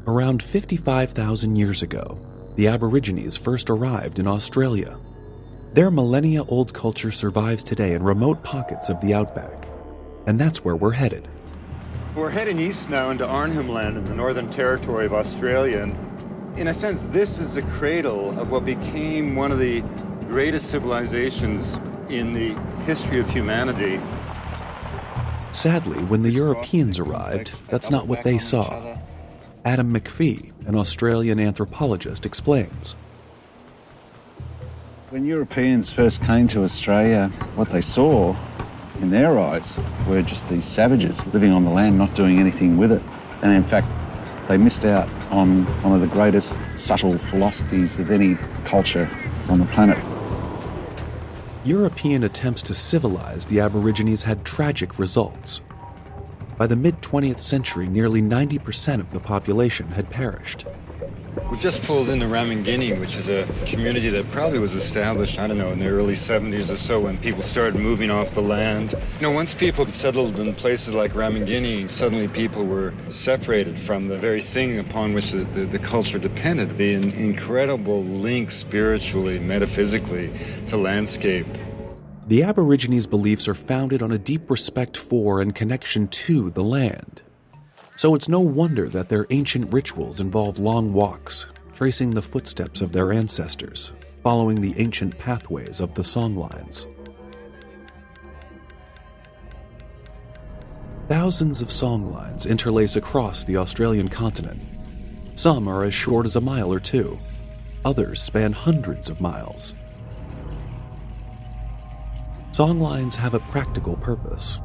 Around 55,000 years ago, the Aborigines first arrived in Australia. Their millennia-old culture survives today in remote pockets of the outback, and that's where we're headed. We're heading east now into Arnhem Land in the Northern Territory of Australia, and in a sense, this is the cradle of what became one of the greatest civilizations in the history of humanity. Sadly, when the Europeans arrived, that's not what they saw. Adam McPhee, an Australian anthropologist, explains. When Europeans first came to Australia, what they saw in their eyes were just these savages living on the land, not doing anything with it. And in fact, they missed out on one of the greatest subtle philosophies of any culture on the planet. European attempts to civilize the Aborigines had tragic results. By the mid-20th century, nearly 90% of the population had perished. We've just pulled into Ramangini, which is a community that probably was established, I don't know, in the early 70s or so when people started moving off the land. Once people settled in places like Ramangini, suddenly people were separated from the very thing upon which the culture depended, the incredible link spiritually, metaphysically, to landscape. The Aborigines' beliefs are founded on a deep respect for and connection to the land. So it's no wonder that their ancient rituals involve long walks, tracing the footsteps of their ancestors, following the ancient pathways of the Songlines. Thousands of songlines interlace across the Australian continent. Some are as short as a mile or two. Others span hundreds of miles. Songlines have a practical purpose.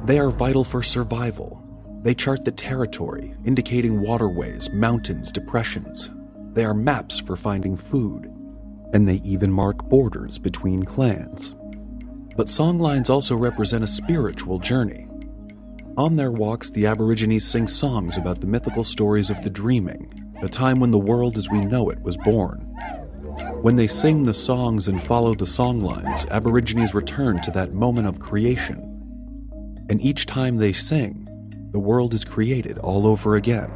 They are vital for survival. They chart the territory, indicating waterways, mountains, depressions. They are maps for finding food, and they even mark borders between clans. But songlines also represent a spiritual journey. On their walks, the Aborigines sing songs about the mythical stories of the dreaming, the time when the world as we know it was born. When they sing the songs and follow the songlines, Aborigines return to that moment of creation. And each time they sing, the world is created all over again.